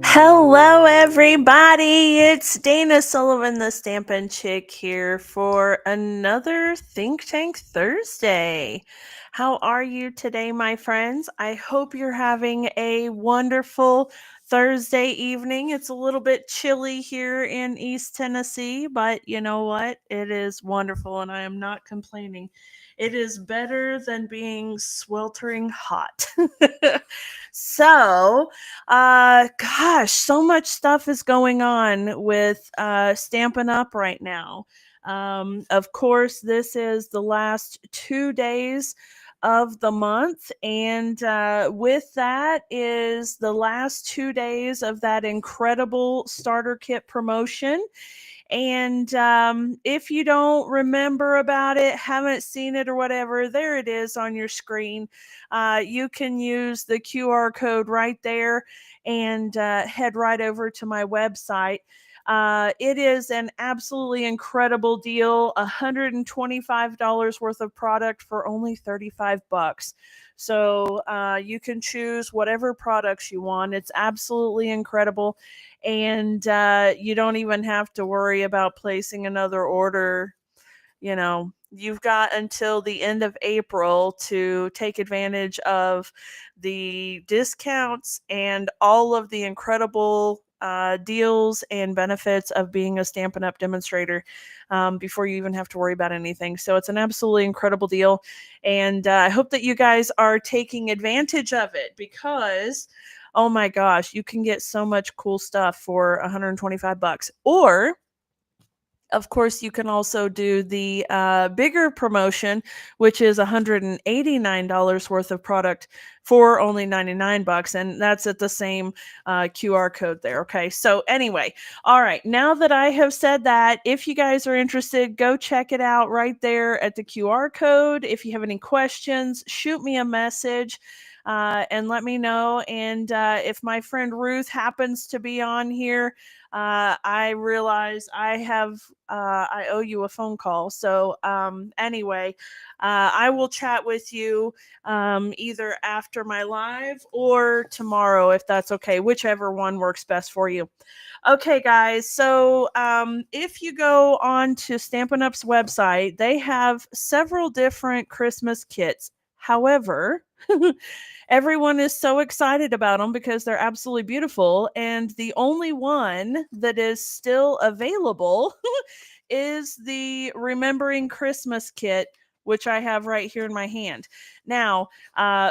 Hello, everybody. It's Dana Sullivan, the Stampin' Chick, here for another Think Tank Thursday. How are you today, my friends? I hope you're having a wonderful Thursday evening. It's a little bit chilly here in East Tennessee, but you know what? It is wonderful, and I am not complaining. It is better than being sweltering hot. so, gosh, so much stuff is going on with Stampin' Up right now. Of course, this is the last 2 days of the month, and with that is the last 2 days of that incredible starter kit promotion. And if you don't remember about it, haven't seen it or whatever, there it is on your screen. You can use the QR code right there and head right over to my website. It is an absolutely incredible deal, $125 worth of product for only 35 bucks. So you can choose whatever products you want. It's absolutely incredible. And you don't even have to worry about placing another order. You've got until the end of April to take advantage of the discounts and all of the incredible deals and benefits of being a Stampin' Up! Demonstrator before you even have to worry about anything. So it's an absolutely incredible deal. And I hope that you guys are taking advantage of it because, oh my gosh, you can get so much cool stuff for 125 bucks. Or of course, you can also do the bigger promotion, which is $189 worth of product for only 99 bucks. And that's at the same QR code there. Okay. So, anyway, all right. Now that I have said that, if you guys are interested, go check it out right there at the QR code. If you have any questions, shoot me a message. And let me know. And if my friend Ruth happens to be on here, I realize I owe you a phone call. So anyway, I will chat with you either after my live or tomorrow, if that's okay, whichever one works best for you. Okay, guys. So if you go on to Stampin' Up's website, they have several different Christmas kits. However, everyone is so excited about them because they're absolutely beautiful. And the only one that is still available is the Remembering Christmas kit, which I have right here in my hand. Now,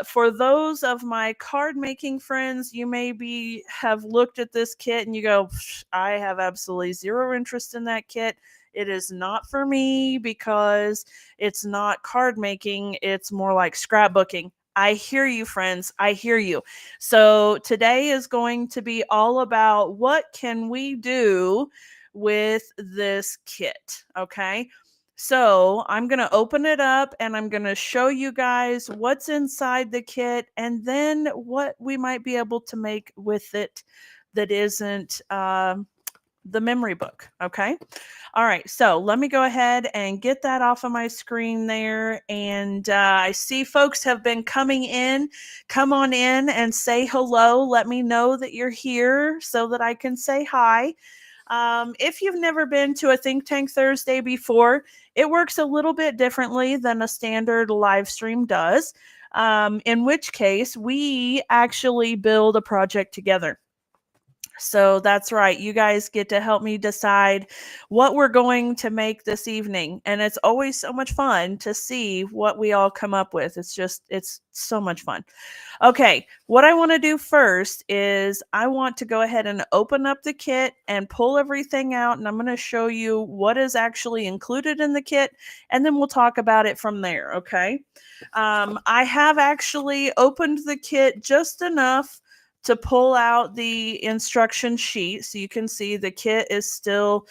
for those of my card making friends, you maybe have looked at this kit and you go, I have absolutely zero interest in that kit. It is not for me because it's not card making, it's more like scrapbooking. I hear you, friends. I hear you. So today is going to be all about what can we do with this kit, okay? So I'm going to open it up and I'm going to show you guys what's inside the kit and then what we might be able to make with it that isn't the memory book, okay? All right, so let me go ahead and get that off of my screen there. And I see folks have been coming in. Come on in and say hello. Let me know that you're here so that I can say hi. If you've never been to a Think Tank Thursday before, it works a little bit differently than a standard live stream does, in which case we actually build a project together. So that's right. You guys get to help me decide what we're going to make this evening. And it's always so much fun to see what we all come up with. It's so much fun. Okay, what I want to do first is I want to go ahead and open up the kit and pull everything out. And I'm going to show you what is actually included in the kit. And then we'll talk about it from there. Okay. I have actually opened the kit just enough to pull out the instruction sheet. So you can see the kit is still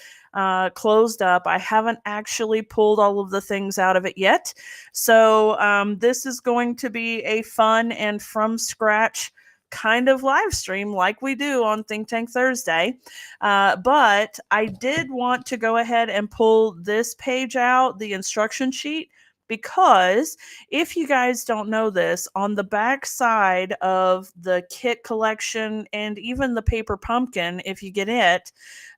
closed up. I haven't actually pulled all of the things out of it yet. So this is going to be a fun and from scratch kind of live stream like we do on Think Tank Thursday. But I did want to go ahead and pull this page out, the instruction sheet, because if you guys don't know this, on the back side of the kit collection and even the paper pumpkin, if you get it,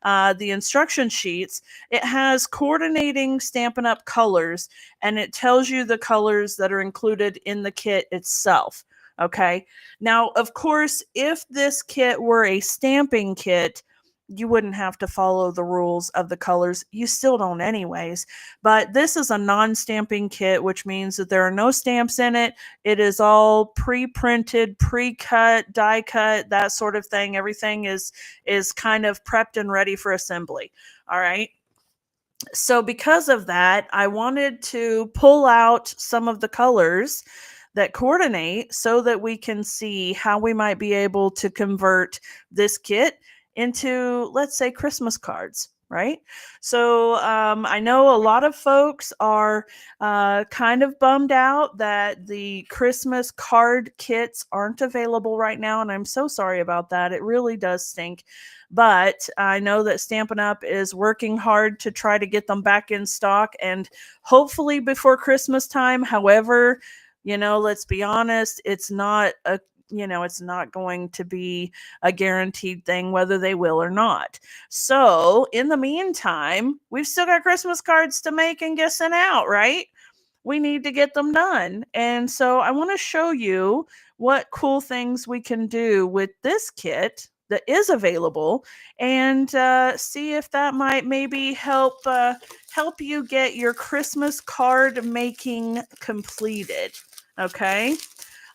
the instruction sheets, it has coordinating Stampin' Up! Colors, and it tells you the colors that are included in the kit itself. Okay. Now, of course, if this kit were a stamping kit, you wouldn't have to follow the rules of the colors. You still don't anyways. But this is a non-stamping kit, which means that there are no stamps in it. It is all pre-printed, pre-cut, die cut, that sort of thing. Everything is kind of prepped and ready for assembly. All right. So because of that, I wanted to pull out some of the colors that coordinate so that we can see how we might be able to convert this kit into, let's say, Christmas cards, right? So I know a lot of folks are kind of bummed out that the Christmas card kits aren't available right now, and I'm so sorry about that. It really does stink. But I know that Stampin' Up! Is working hard to try to get them back in stock, and hopefully before Christmas time. However, let's be honest, it's not going to be a guaranteed thing whether they will or not. So in the meantime, we've still got Christmas cards to make and get sent out, right? We need to get them done. And so I want to show you what cool things we can do with this kit that is available, and see if that might maybe help you get your Christmas card making completed. Okay.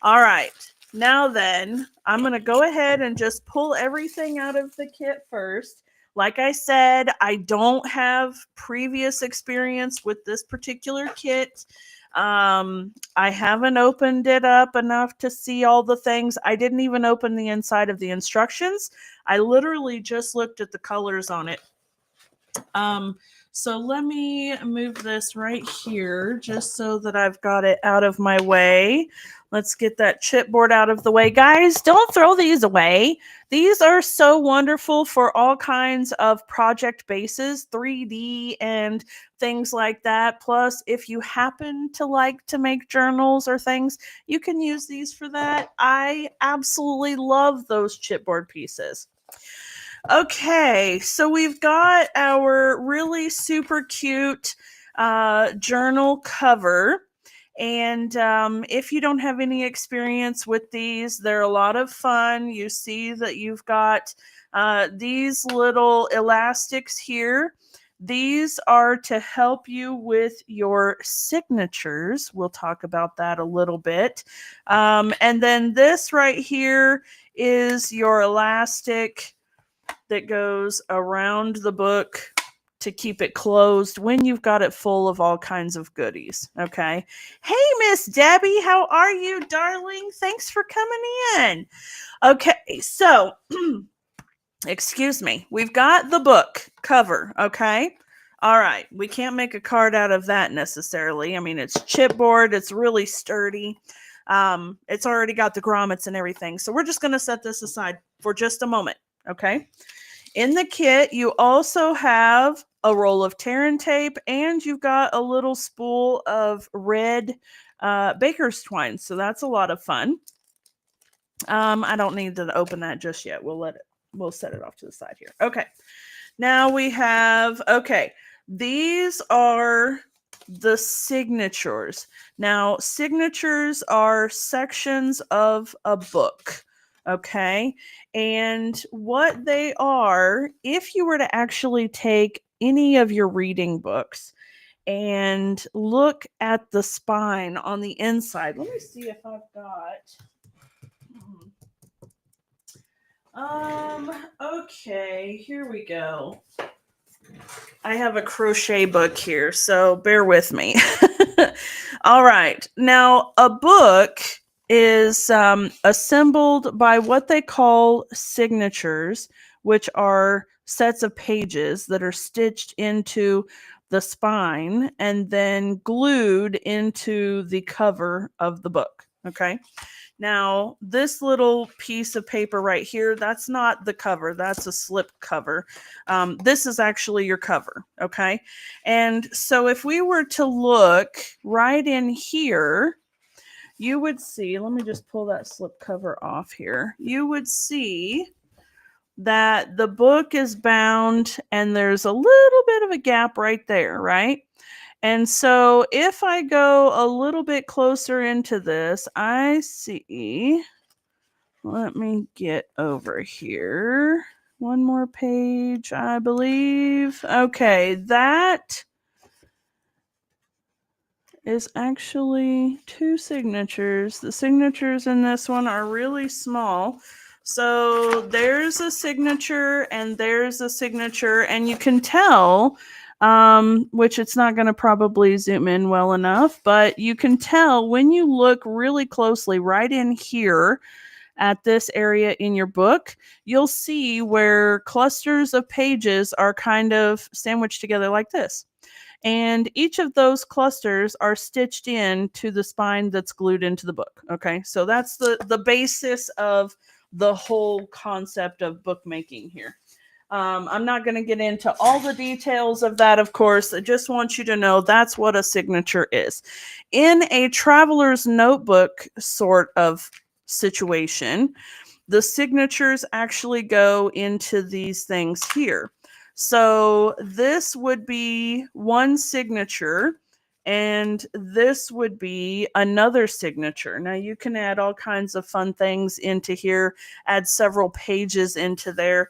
All right. Now then, I'm going to go ahead and just pull everything out of the kit first. Like I said, I don't have previous experience with this particular kit. I haven't opened it up enough to see all the things. I didn't even open the inside of the instructions. I literally just looked at the colors on it. So let me move this right here just so that I've got it out of my way. Let's get that chipboard out of the way. Guys, don't throw these away. These are so wonderful for all kinds of project bases, 3D and things like that. Plus, if you happen to like to make journals or things, you can use these for that. I absolutely love those chipboard pieces. Okay, so we've got our really super cute journal cover. And if you don't have any experience with these, they're a lot of fun. You see that you've got these little elastics here. These are to help you with your signatures. We'll talk about that a little bit. And then this right here is your elastic that goes around the book to keep it closed when you've got it full of all kinds of goodies. Okay. Hey, Miss Debbie, how are you, darling? Thanks for coming in. Okay, so excuse me. We've got the book cover. Okay. All right. We can't make a card out of that necessarily. I mean, it's chipboard. It's really sturdy. It's already got the grommets and everything. So we're just going to set this aside for just a moment. Okay. In the kit, you also have a roll of tear and tape, and you've got a little spool of red baker's twine. So that's a lot of fun. I don't need to open that just yet. We'll set it off to the side here. Okay. Now we have, these are the signatures. Now, signatures are sections of a book. Okay. And what they are, if you were to actually take any of your reading books and look at the spine on the inside, let me see if I've got. Okay, here we go. I have a crochet book here, so bear with me. All right. Now, a book is assembled by what they call signatures, which are sets of pages that are stitched into the spine and then glued into the cover of the book. Okay. Now, this little piece of paper right here, that's not the cover. That's a slip cover. This is actually your cover, okay? And so if we were to look right in here, you would see, let me just pull that slip cover off here. You would see that the book is bound and there's a little bit of a gap right there, right? And so if I go a little bit closer into this, I see, let me get over here. One more page, I believe. Okay, that is actually two signatures. The signatures in this one are really small. So there's a signature and there's a signature, and you can tell, which it's not going to probably zoom in well enough, but you can tell when you look really closely right in here at this area in your book, you'll see where clusters of pages are kind of sandwiched together like this. And each of those clusters are stitched in to the spine that's glued into the book. Okay, so that's the basis of the whole concept of bookmaking here. I'm not going to get into all the details of that, of course. I just want you to know that's what a signature is. In a traveler's notebook sort of situation, the signatures actually go into these things here. So this would be one signature, and this would be another signature. Now you can add all kinds of fun things into here, add several pages into there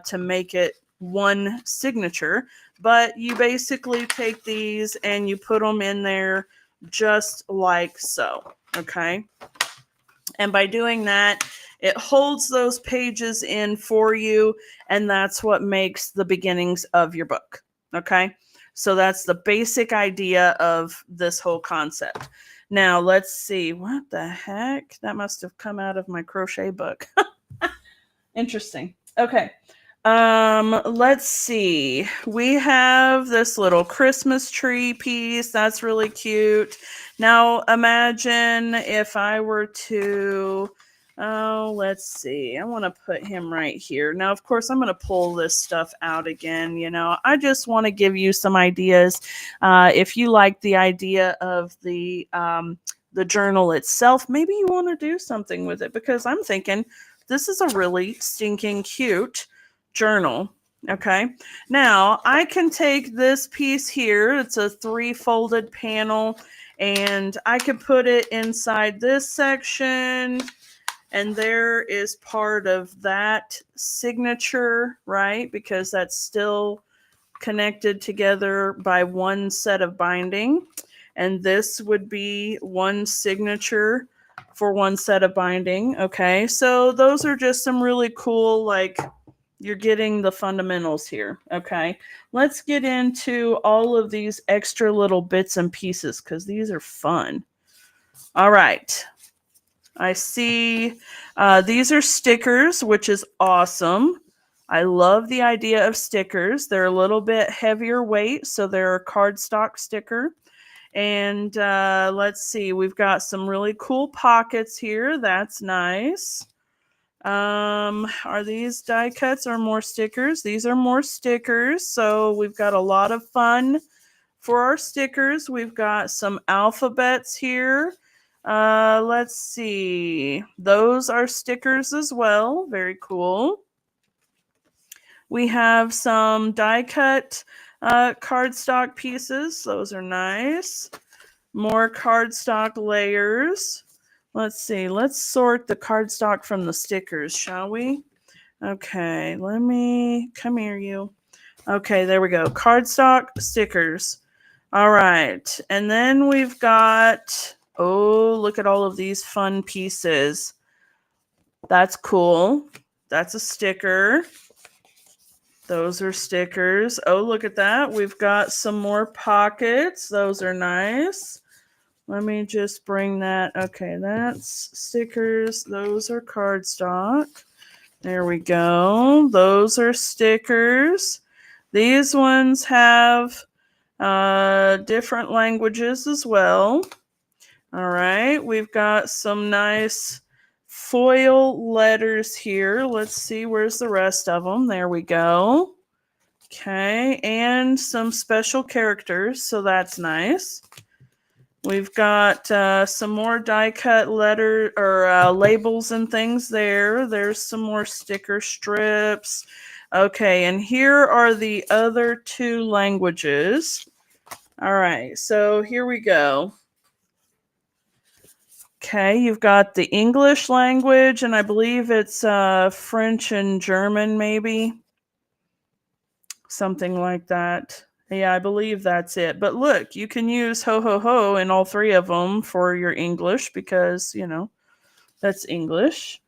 to make it one signature. But you basically take these and you put them in there just like so, okay? And by doing that, it holds those pages in for you, and that's what makes the beginnings of your book. Okay? So that's the basic idea of this whole concept. Now, let's see. What the heck? That must have come out of my crochet book. Interesting. Okay. Let's see. We have this little Christmas tree piece. That's really cute. Now imagine if I were to, oh, let's see. I want to put him right here. Now, of course, I'm going to pull this stuff out again. You know, I just want to give you some ideas. If you like the idea of the journal itself, maybe you want to do something with it, because I'm thinking this is a really stinking cute journal. Okay, now I can take this piece here. It's a 3-folded panel, and I could put it inside this section, and there is part of that signature, right? Because that's still connected together by one set of binding, and this would be one signature for one set of binding. Okay, so those are just some really cool, like, you're getting the fundamentals here. Okay, let's get into all of these extra little bits and pieces, because these are fun. All right, I see these are stickers, which is awesome. I love the idea of stickers. They're a little bit heavier weight, so they're a cardstock sticker. And let's see, we've got some really cool pockets here. That's nice. Are these die cuts or more stickers? These are more stickers. So we've got a lot of fun for our stickers. We've got some alphabets here. Let's see. Those are stickers as well. Very cool. We have some die cut cardstock pieces. Those are nice. More cardstock layers. Let's see. Let's sort the cardstock from the stickers, shall we? Okay, let me come here, you. Okay, there we go. Cardstock stickers. All right. And then we've got, oh, look at all of these fun pieces. That's cool. That's a sticker. Those are stickers. Oh, look at that. We've got some more pockets. Those are nice. Let me just bring that. Okay, that's stickers. Those are cardstock. There we go. Those are stickers. These ones have different languages as well. All right, we've got some nice foil letters here. Let's see, where's the rest of them? There we go. Okay, and some special characters, so that's nice. We've got some more die cut letter or labels and things there. There's some more sticker strips. Okay, and here are the other two languages. All right, so here we go. Okay, you've got the English language, and I believe it's French and German, maybe. Something like that. Yeah, I believe that's it. But look, you can use ho ho ho in all three of them for your English because, you know, that's English.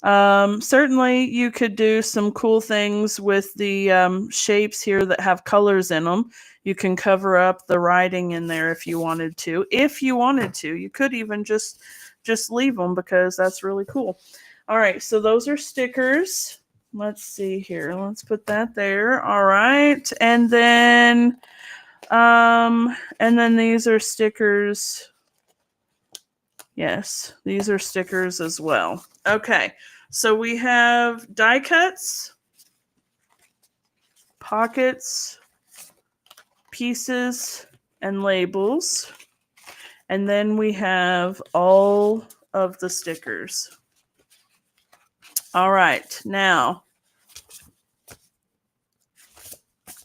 Certainly, you could do some cool things with the shapes here that have colors in them. You can cover up the writing in there if you wanted to. If you wanted to, you could even just leave them because that's really cool. All right, so those are stickers. Let's see here. Let's put that there. All right, and then these are stickers. Yes, these are stickers as well. Okay, so we have die cuts, pockets, pieces, and labels. And then we have all of the stickers. All right, now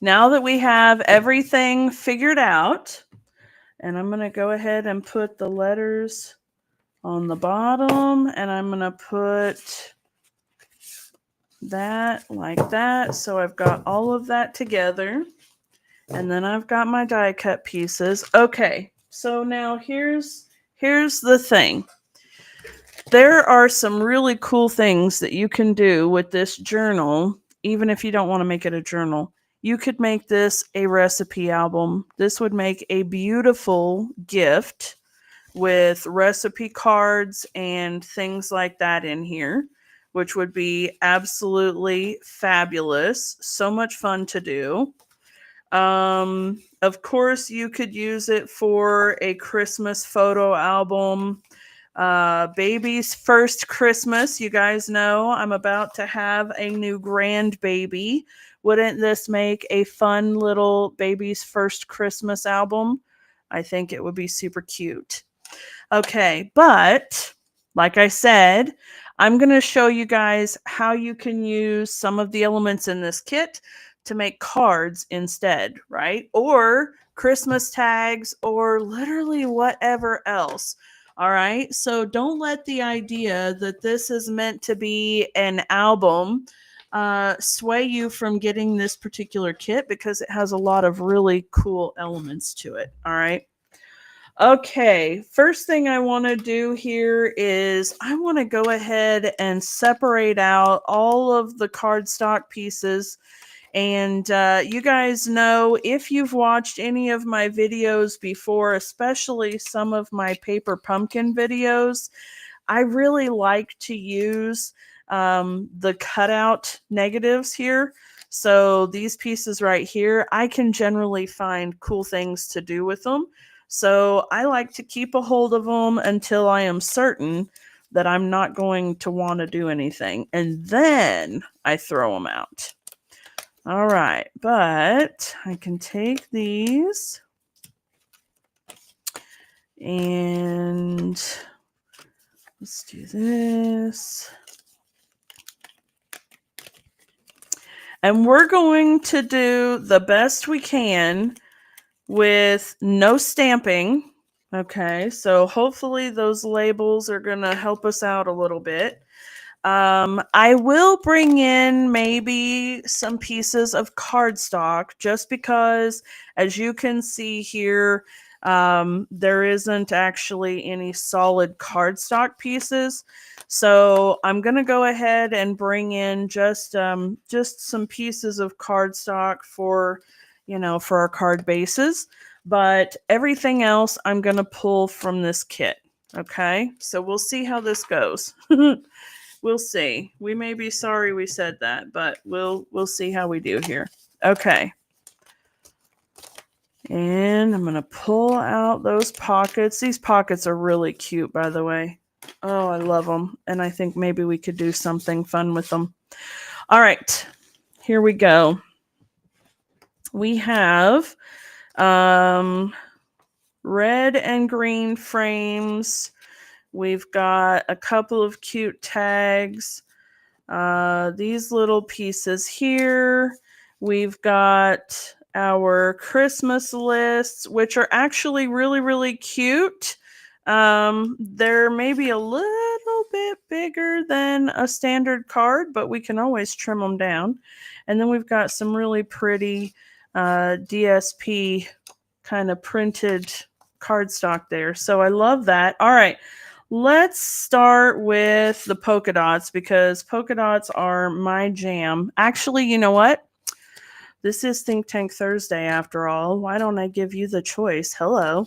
that we have everything figured out, and I'm going to go ahead and put the letters on the bottom, and I'm going to put that like that. So I've got all of that together, and then I've got my die cut pieces. Okay, so now here's the thing. There are some really cool things that you can do with this journal, even if you don't want to make it a journal. You could make this a recipe album. This would make a beautiful gift with recipe cards and things like that in here, which would be absolutely fabulous. So much fun to do. Of course, you could use it for a Christmas photo album. Baby's first Christmas. You guys know I'm about to have a new grandbaby. Wouldn't this make a fun little baby's first Christmas album? I think it would be super cute. Okay, but like I said, I'm going to show you guys how you can use some of the elements in this kit to make cards instead, right? Or Christmas tags or literally whatever else. All right, so don't let the idea that this is meant to be an album sway you from getting this particular kit because it has a lot of really cool elements to it. All right. Okay, first thing I want to do here is I want to go ahead and separate out all of the cardstock pieces. And you guys know, if you've watched any of my videos before, especially some of my paper pumpkin videos, I really like to use the cutout negatives here. So these pieces right here, I can generally find cool things to do with them. So I like to keep a hold of them until I am certain that I'm not going to want to do anything. And then I throw them out. All right, but I can take these and let's do this. And we're going to do the best we can with no stamping. Okay, so hopefully those labels are going to help us out a little bit. I will bring in maybe some pieces of cardstock just because, as you can see here, there isn't actually any solid cardstock pieces. So I'm going to go ahead and bring in just some pieces of cardstock for, for our card bases. But everything else I'm going to pull from this kit. Okay, so we'll see how this goes. We'll see. We may be sorry we said that, but we'll see how we do here. Okay. And I'm going to pull out those pockets. These pockets are really cute, by the way. Oh, I love them. And I think maybe we could do something fun with them. All right, here we go. We have red and green frames. We've got a couple of cute tags. These little pieces here. We've got our Christmas lists, which are actually really, really cute. They're maybe a little bit bigger than a standard card, but we can always trim them down. And then we've got some really pretty DSP kind of printed cardstock there. So I love that. All right. Let's start with the polka dots because polka dots are my jam. Actually, you know what? This is Think Tank Thursday after all. Why don't I give you the choice? Hello.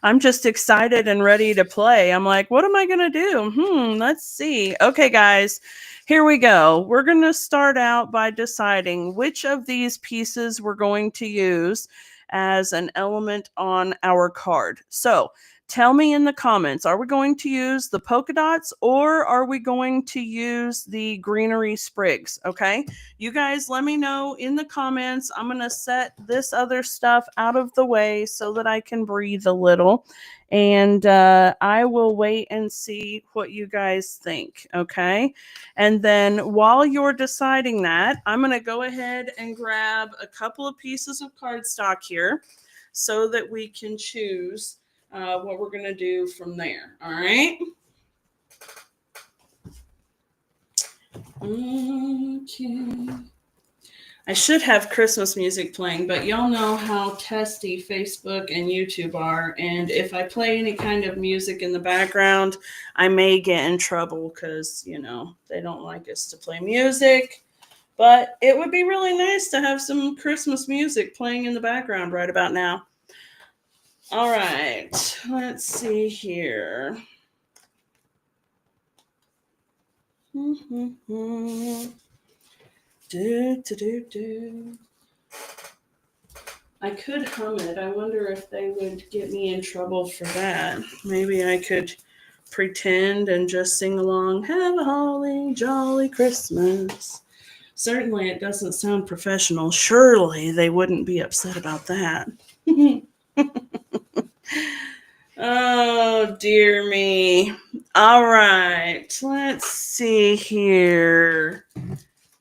I'm just excited and ready to play. I'm like, what am I going to do? Let's see. Okay, guys, here we go. We're going to start out by deciding which of these pieces we're going to use as an element on our card. So tell me in the comments, are we going to use the polka dots or are we going to use the greenery sprigs? Okay, you guys let me know in the comments. I'm going to set this other stuff out of the way so that I can breathe a little. And I will wait and see what you guys think. Okay. And then while you're deciding that, I'm going to go ahead and grab a couple of pieces of cardstock here so that we can choose what we're going to do from there. All right. Okay. I should have Christmas music playing, but y'all know how testy Facebook and YouTube are. And if I play any kind of music in the background, I may get in trouble because, you know, they don't like us to play music. But it would be really nice to have some Christmas music playing in the background right about now. All right, let's see here. I could hum it. I wonder if they would get me in trouble for that. Maybe I could pretend and just sing along, have a holly jolly Christmas. Certainly it doesn't sound professional. Surely they wouldn't be upset about that. Oh, dear me. All right, let's see here.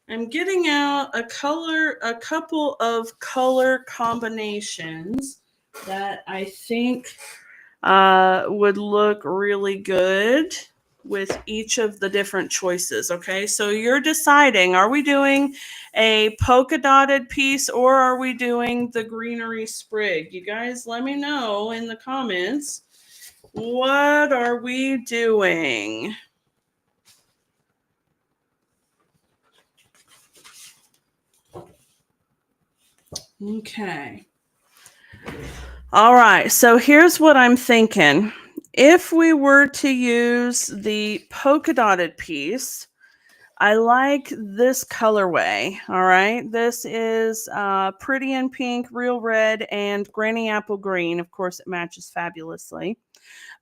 I'm getting out a couple of color combinations that I think would look really good with each of the different choices. Okay, so you're deciding, are we doing a polka dotted piece or are we doing the greenery sprig? You guys let me know in the comments. What are we doing? Okay. All right, so here's what I'm thinking. If we were to use the polka dotted piece, I like this colorway. All right, this is Pretty in Pink, Real Red, and Granny Apple Green. Of course, it matches fabulously.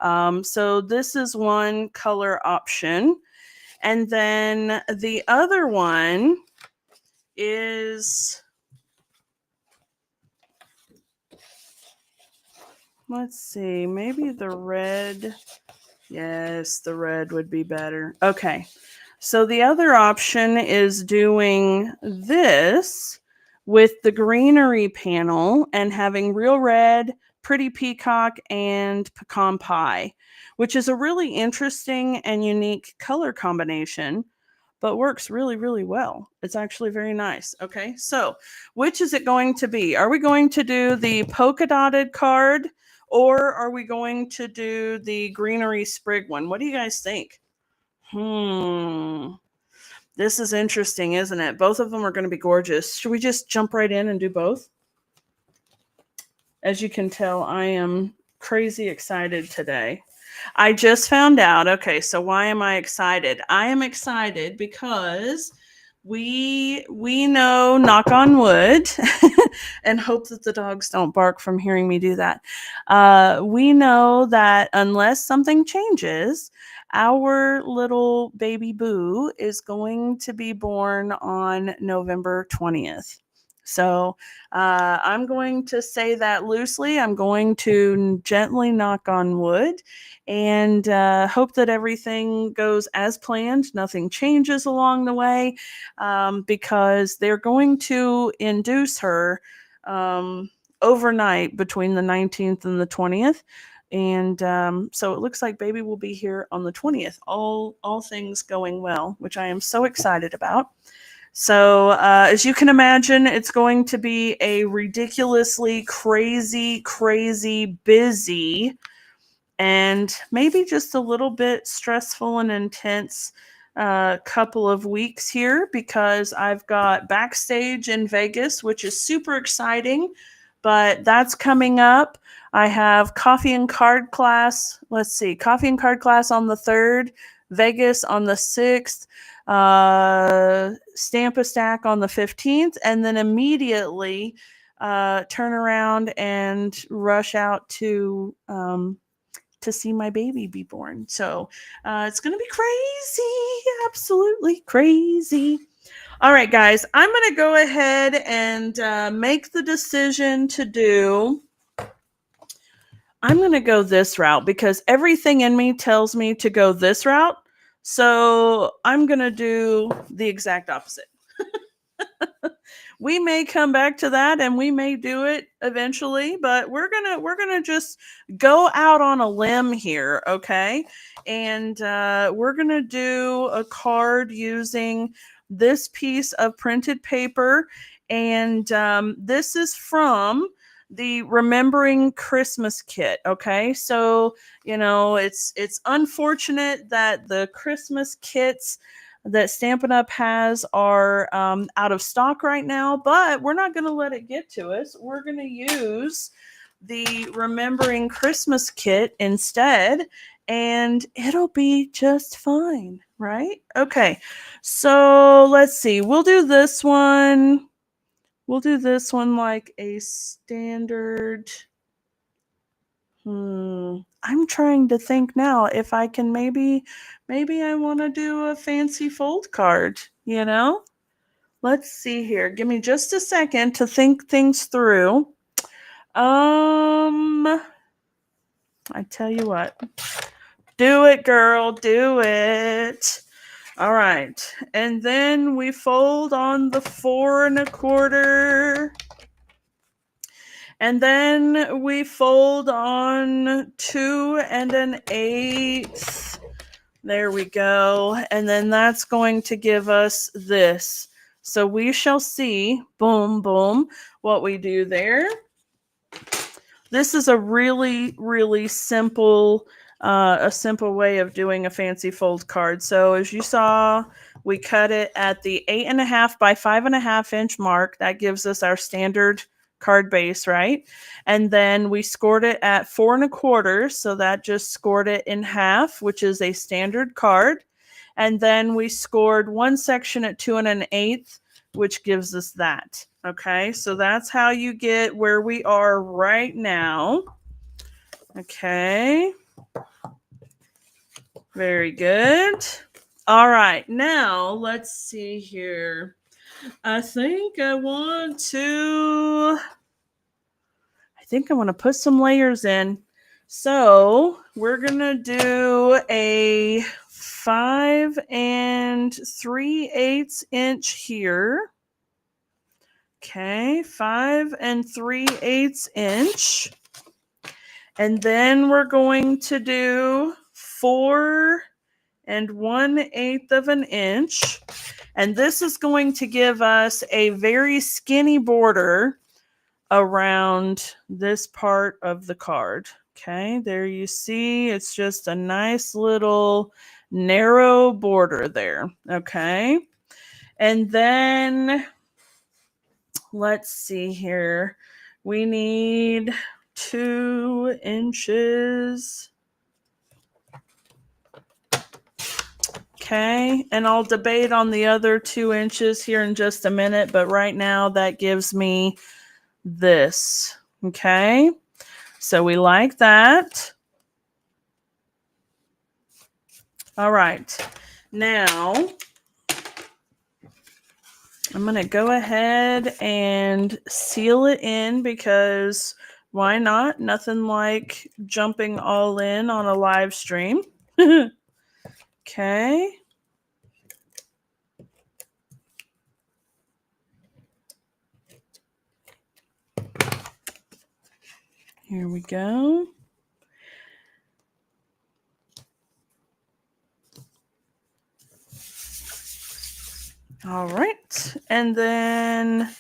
So this is one color option. And then the other one is, let's see, maybe the red. Yes, the red would be better. Okay. So the other option is doing this with the greenery panel and having Real Red, Pretty Peacock, and Pecan Pie, which is a really interesting and unique color combination, but works really, really well. It's actually very nice. Okay, so which is it going to be? Are we going to do the polka dotted card or are we going to do the greenery sprig one? What do you guys think? This is interesting, isn't it? Both of them are going to be gorgeous. Should we just jump right in and do both? As you can tell, I am crazy excited today. I just found out. Okay, so why am I excited? I am excited because we know, knock on wood, and hope that the dogs don't bark from hearing me do that. We know that unless something changes, our little baby Boo is going to be born on November 20th. So I'm going to say that loosely. I'm going to gently knock on wood and hope that everything goes as planned. Nothing changes along the way, because they're going to induce her overnight between the 19th and the 20th. And so it looks like baby will be here on the 20th, all things going well, which I am so excited about. So as you can imagine, it's going to be a ridiculously crazy busy and maybe just a little bit stressful and intense couple of weeks here, because I've got backstage in Vegas, which is super exciting, but that's coming up. I have coffee and card class. Let's see, coffee and card class on the 3rd, Vegas on the 6th, Stamp a Stack on the 15th, and then immediately turn around and rush out to see my baby be born. So it's going to be crazy, absolutely crazy. All right, guys, I'm going to go ahead and make the decision to do. I'm going to go this route because everything in me tells me to go this route. So I'm going to do the exact opposite. We may come back to that and we may do it eventually, but we're gonna just go out on a limb here, okay? And we're gonna do a card using this piece of printed paper, and this is from the Remembering Christmas kit. Okay, so it's unfortunate that the Christmas kits that Stampin' Up! Has are out of stock right now, but we're not going to let it get to us. We're going to use the Remembering Christmas kit instead, and it'll be just fine, right? Okay, so let's see. We'll do this one. We'll do this one like a standard. I'm trying to think now if I can maybe I want to do a fancy fold card, Let's see here. Give me just a second to think things through. I tell you what. Do it, girl. Do it. All right. And then we fold on the 4 1/4. And then we fold on 2 1/8. There we go. And then that's going to give us this. So we shall see, boom, boom, what we do there. This is a really simple, a simple way of doing a fancy fold card. So as you saw, we cut it at the 8.5 by 5.5 inch mark. That gives us our standard card base, right? And then we scored it at 4 1/4, so that just scored it in half, which is a standard card. And then we scored one section at 2 1/8, which gives us that. Okay, so that's how you get where we are right now. Okay, very good. All right, now let's see here. I think I want to put some layers in. So we're going to do a 5 3/8 inch here. Okay, 5 3/8 inch. And then we're going to do 4 1/8 of an inch. And this is going to give us a very skinny border around this part of the card. Okay, there you see, it's just a nice little narrow border there. Okay, and then let's see here. We need 2 inches. Okay, and I'll debate on the other 2 inches here in just a minute, but right now that gives me this. Okay, so we like that. All right, now I'm going to go ahead and seal it in because why not? Nothing like jumping all in on a live stream. Okay. Here we go. All right. And then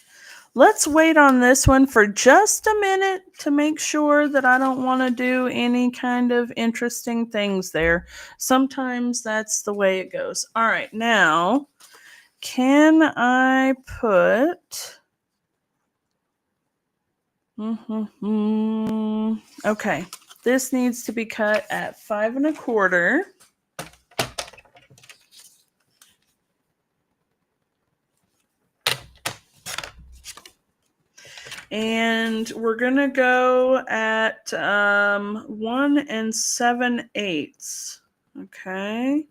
let's wait on this one for just a minute to make sure that I don't want to do any kind of interesting things there. Sometimes that's the way it goes. All right. Now, can I put... Okay. This needs to be cut at 5 1/4. And we're going to go at 1 7/8. Okay.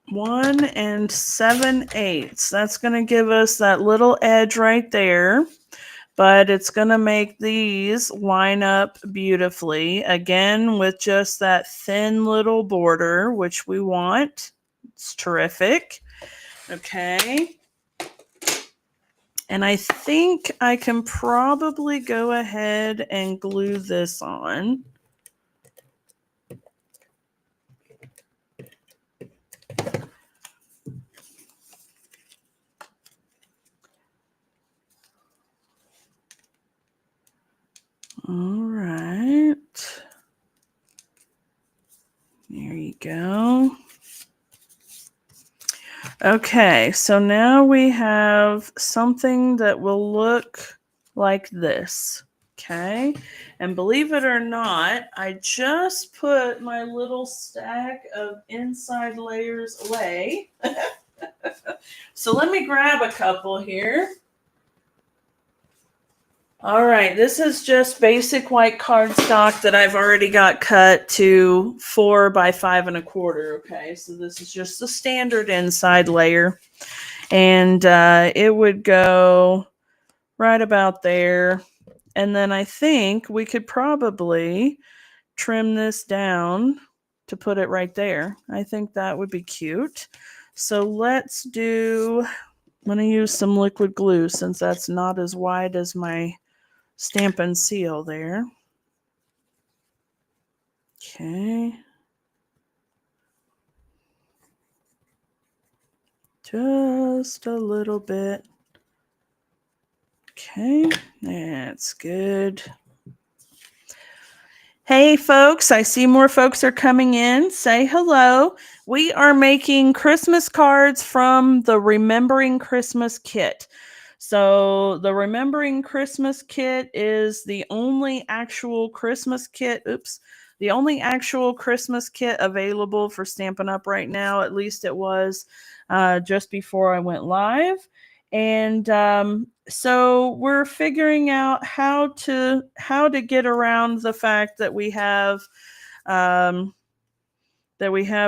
1 7/8. That's going to give us that little edge right there. But it's going to make these line up beautifully. Again, with just that thin little border, which we want. It's terrific. Okay. And I think I can probably go ahead and glue this on. All right. There you go. Okay, so now we have something that will look like this. Okay, and believe it or not, I just put my little stack of inside layers away. So let me grab a couple here. All right, this is just basic white cardstock that I've already got cut to 4 by 5 1/4. Okay, so this is just the standard inside layer. And it would go right about there. And then I think we could probably trim this down to put it right there. I think that would be cute. So let's do, I'm going to use some liquid glue since that's not as wide as my Stamp and Seal there. Okay. Just a little bit. Okay, that's good. Hey folks, I see more folks are coming in. Say hello. We are making Christmas cards from the Remembering Christmas kit. So the Remembering Christmas kit is the only actual Christmas kit. The only actual Christmas kit available for Stampin' Up! Right now. At least it was just before I went live. And so we're figuring out how to get around the fact that we have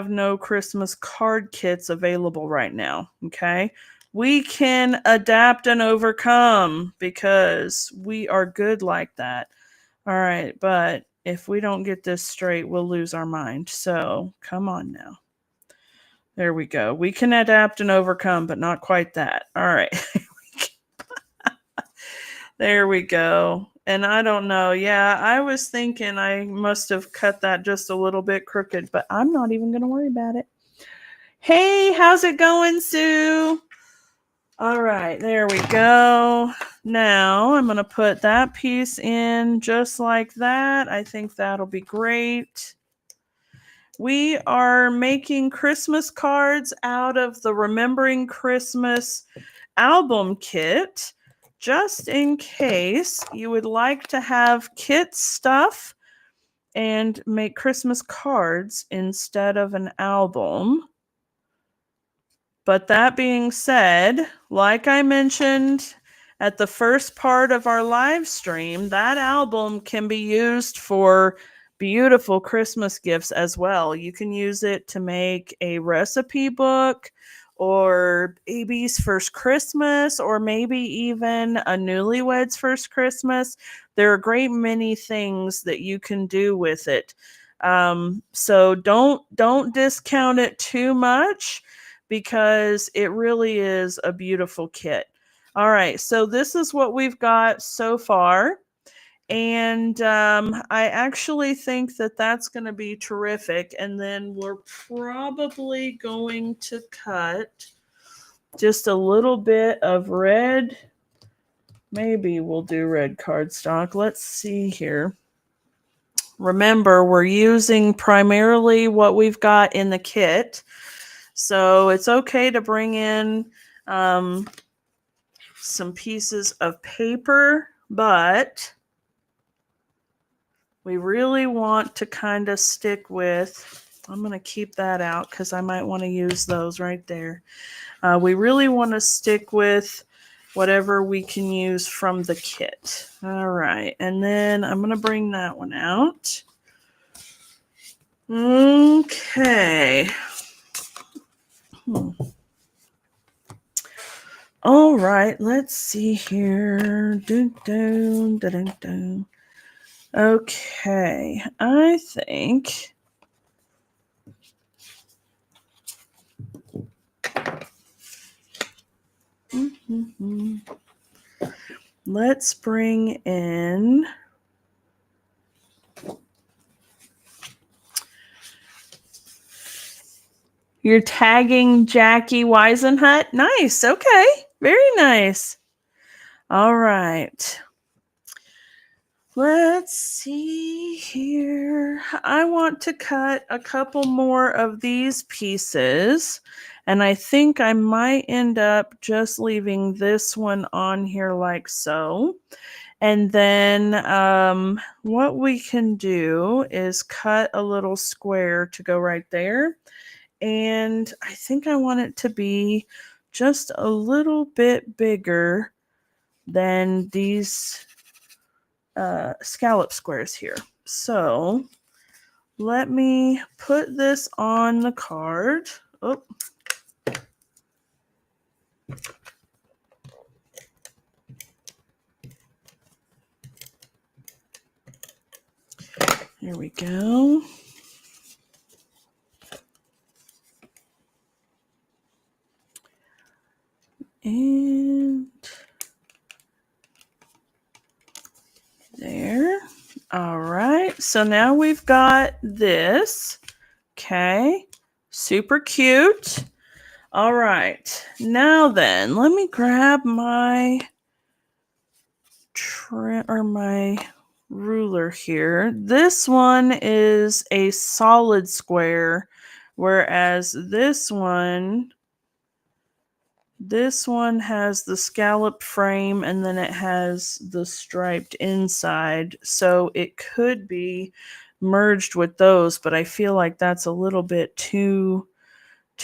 no Christmas card kits available right now. Okay, we can adapt and overcome because we are good like that. All right, but if we don't get this straight, we'll lose our mind. So come on now. There we go. We can adapt and overcome, but not quite that. All right. There we go. And I don't know. Yeah, I was thinking I must have cut that just a little bit crooked, but I'm not even going to worry about it. Hey, how's it going, Sue? All right, there we go. Now I'm going to put that piece in just like that. I think that'll be great. We are making Christmas cards out of the Remembering Christmas album kit, just in case you would like to have kit stuff and make Christmas cards instead of an album. But that being said, like I mentioned at the first part of our live stream, that album can be used for beautiful Christmas gifts as well. You can use it to make a recipe book or baby's first Christmas, or maybe even a newlywed's first Christmas. There are a great many things that you can do with it. So don't discount it too much, because it really is a beautiful kit. All right, so this is what we've got so far. And I actually think that that's going to be terrific. And then we're probably going to cut just a little bit of red. Maybe we'll do red cardstock. Let's see here. Remember, we're using primarily what we've got in the kit. So it's okay to bring in some pieces of paper, but we really want to kind of stick with, I'm going to keep that out because I might want to use those right there. We really want to stick with whatever we can use from the kit. All right, and then I'm going to bring that one out. Okay. All right, let's see here. Okay, I think let's bring in you're tagging Jackie Weisenhut. Nice. Okay. Very nice. All right. Let's see here. I want to cut a couple more of these pieces, and I think I might end up just leaving this one on here like so. And then what we can do is cut a little square to go right there. And I think I want it to be just a little bit bigger than these scallop squares here. So let me put this on the card. Oh. Here we go. And there. All right. So now we've got this. Okay. Super cute. All right. Now then, let me grab my my ruler here. This one is a solid square, whereas this one has the scallop frame and then it has the striped inside. So it could be merged with those, but I feel like that's a little bit too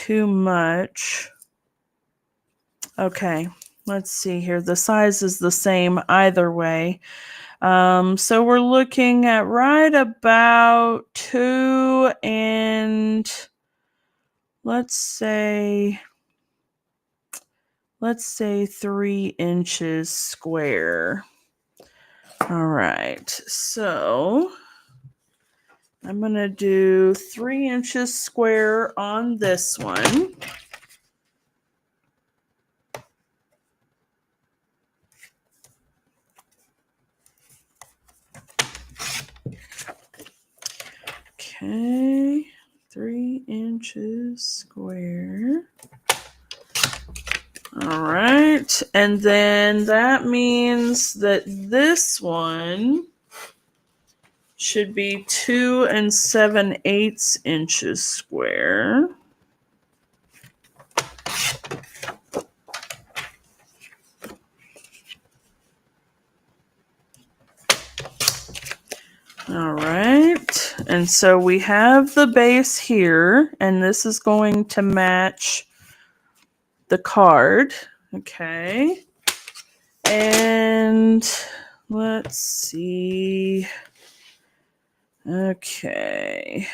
much. Okay, let's see here. The size is the same either way. So we're looking at right about 2 and let's say 3 inches square. All right, so I'm going to do 3 inches square on this one. Okay, 3 inches square. All right, and then that means that this one should be 2 7/8 inches square. All right. And so we have the base here, and this is going to match the card. Okay. And let's see. Okay.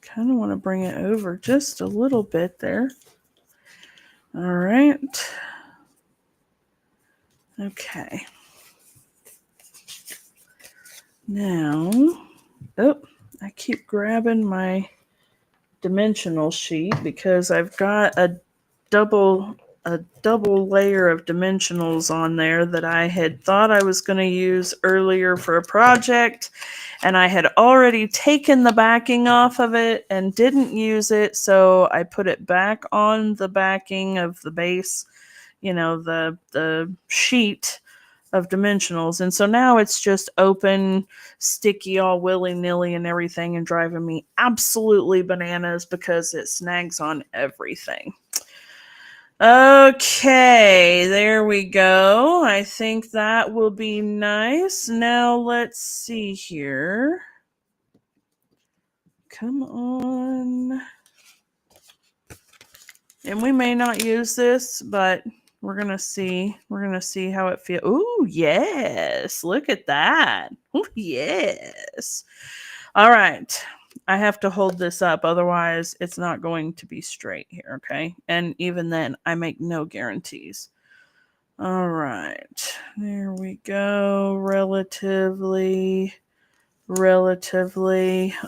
Kind of want to bring it over just a little bit there. All right. Okay. Now, I keep grabbing my dimensional sheet because I've got a double layer of dimensionals on there that I had thought I was going to use earlier for a project, and I had already taken the backing off of it and didn't use it, so I put it back on the backing of the base, the sheet of dimensionals. And so now it's just open, sticky, all willy-nilly and everything, and driving me absolutely bananas because it snags on everything. Okay, there we go. I think that will be nice. Now let's see here. Come on. And we may not use this, but we're going to see. We're going to see how it feels. Ooh, yes. Look at that. Ooh, yes. All right. I have to hold this up. Otherwise, it's not going to be straight here, okay? And even then, I make no guarantees. All right. There we go. Relatively.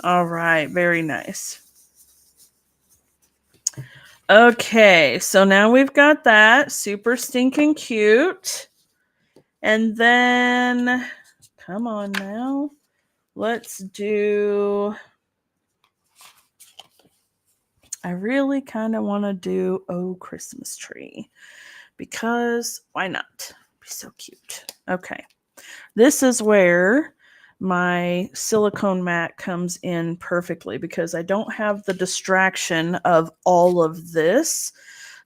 All right. Very nice. Okay, so now we've got that. Super stinking cute. And then, come on now. Let's do, I really kind of want to do, Christmas tree. Because why not? Be so cute. Okay. This is where my silicone mat comes in perfectly because I don't have the distraction of all of this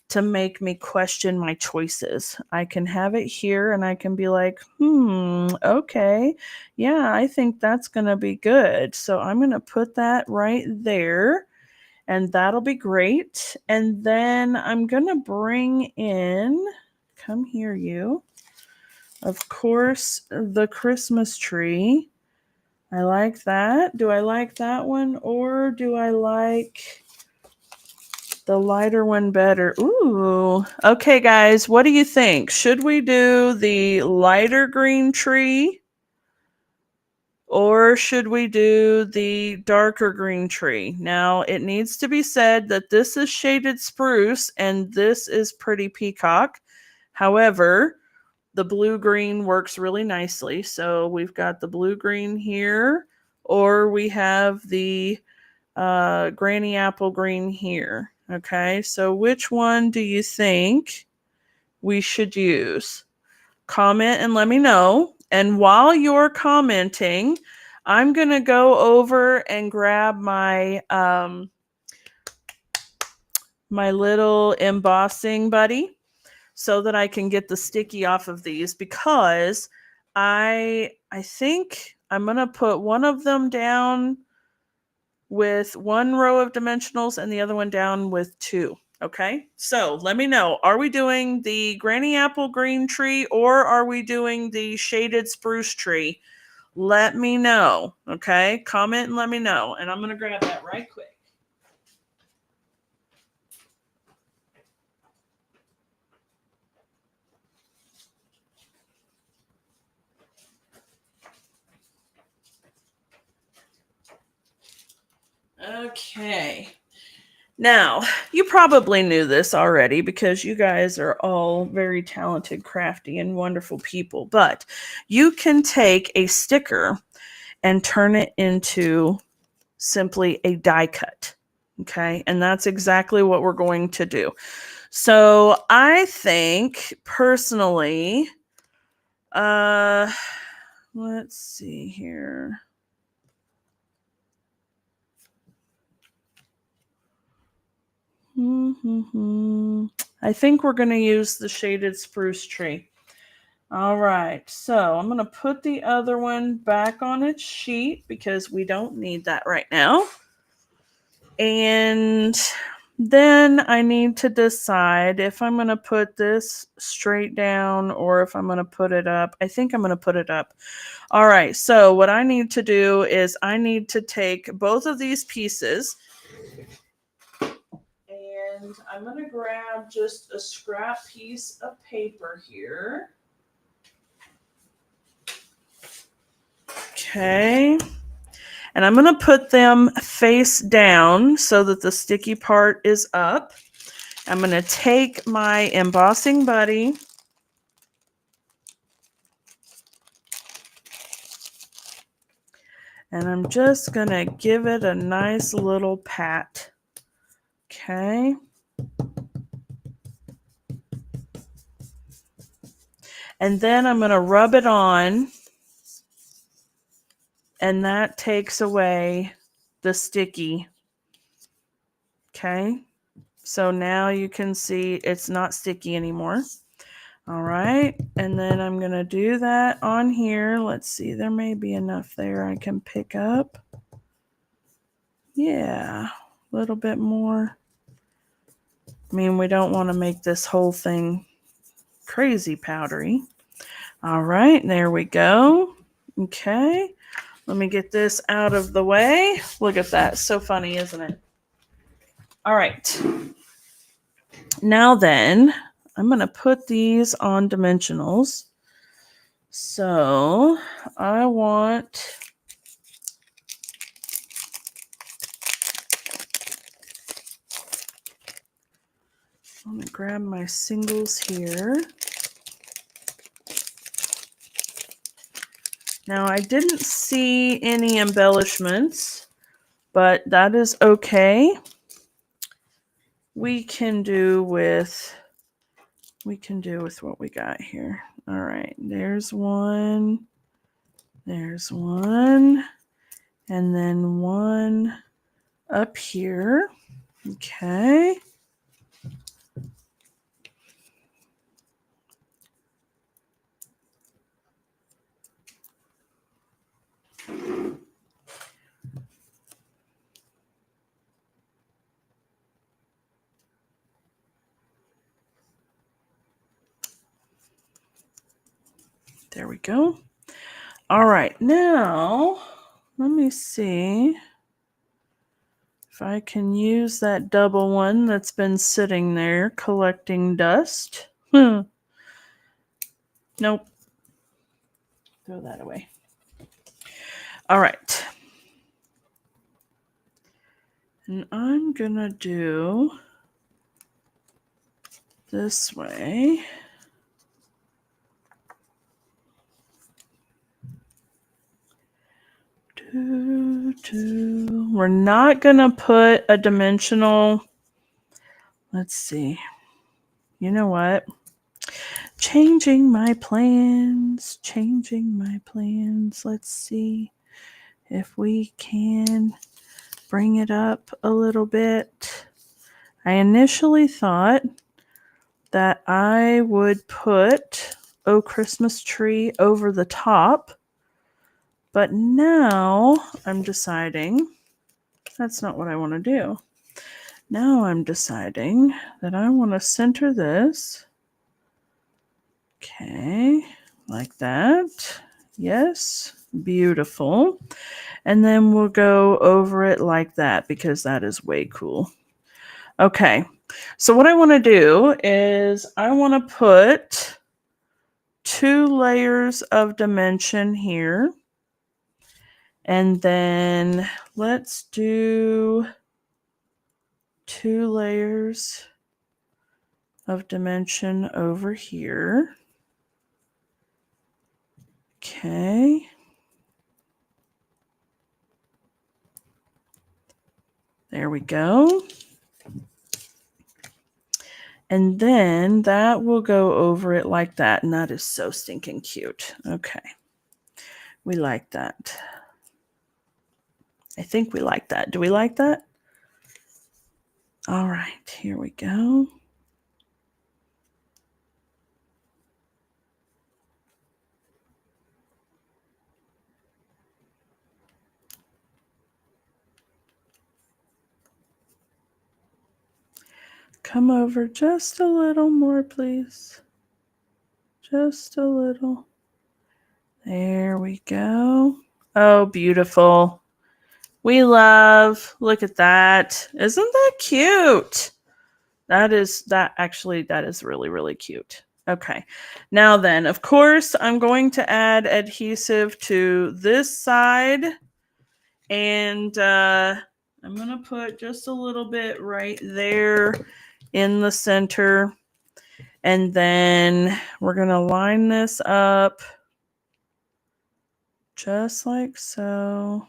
to make me question my choices. I can have it here and I can be like, okay, yeah, I think that's going to be good. So I'm going to put that right there and that'll be great. And then I'm going to bring in, come here, you. Of course, the Christmas tree. I like that. Do I like that one or do I like the lighter one better? Ooh. Okay, guys, what do you think? Should we do the lighter green tree or should we do the darker green tree? Now, it needs to be said that this is shaded spruce and this is pretty peacock. However, the blue-green works really nicely. So we've got the blue-green here, or we have the granny apple green here. Okay, so which one do you think we should use? Comment and let me know. And while you're commenting, I'm going to go over and grab my my little embossing buddy so that I can get the sticky off of these because I think I'm going to put one of them down with one row of dimensionals and the other one down with two. Okay, so let me know. Are we doing the granny apple green tree or are we doing the shaded spruce tree? Let me know. Okay, comment and let me know. And I'm going to grab that right quick. Okay. Now, you probably knew this already because you guys are all very talented, crafty, and wonderful people, but you can take a sticker and turn it into simply a die cut. Okay, and that's exactly what we're going to do. So I think personally, let's see here. I think we're going to use the shaded spruce tree. All right, so I'm going to put the other one back on its sheet because we don't need that right now. And then I need to decide if I'm going to put this straight down or if I'm going to put it up. I think I'm going to put it up. All right, so what I need to do is I need to take both of these pieces and I'm going to grab just a scrap piece of paper here. Okay. And I'm going to put them face down so that the sticky part is up. I'm going to take my embossing buddy and I'm just going to give it a nice little pat. Okay. And then I'm going to rub it on, and that takes away the sticky. Okay. So now you can see it's not sticky anymore. All right. And then I'm going to do that on here. Let's see. There may be enough there I can pick up. Yeah. A little bit more. I mean, we don't want to make this whole thing crazy powdery. All right. There we go. Okay. Let me get this out of the way. Look at that. So funny, isn't it? All right. Now then, I'm going to put these on dimensionals. So I want I'm going to grab my singles here. Now I didn't see any embellishments, but that is okay. We can do with what we got here. All right, there's one. There's one. And then one up here. Okay. There we go. All right, now let me see if I can use that double one that's been sitting there collecting dust. Nope. Throw that away. All right. And I'm gonna do this way. We're not gonna put a dimensional. Let's see. You know what? Changing my plans. Let's see if we can bring it up a little bit. I initially thought that I would put Oh Christmas Tree over the top, but now I'm deciding that's not what I want to do. Now I'm deciding that I want to center this. Okay, like that. Yes, beautiful. And then we'll go over it like that because that is way cool. Okay, so what I want to do is I want to put 2 layers of dimension here. And then let's do 2 layers of dimension over here. Okay. There we go. And then that will go over it like that. And that is so stinking cute. Okay. We like that. I think we like that. Do we like that? All right. Here we go. Come over just a little more, please. Just a little. There we go. Oh, beautiful. We love. Look at that. Isn't that cute? That is really, really cute. Okay. Now then, of course, I'm going to add adhesive to this side. And I'm going to put just a little bit right there in the center. And then we're going to line this up just like so.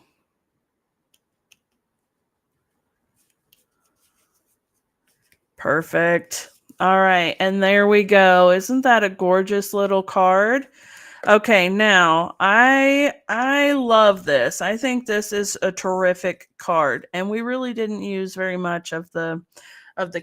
Perfect. All right. And there we go. Isn't that a gorgeous little card? Okay, now I love this. I think this is a terrific card, and we really didn't use very much of the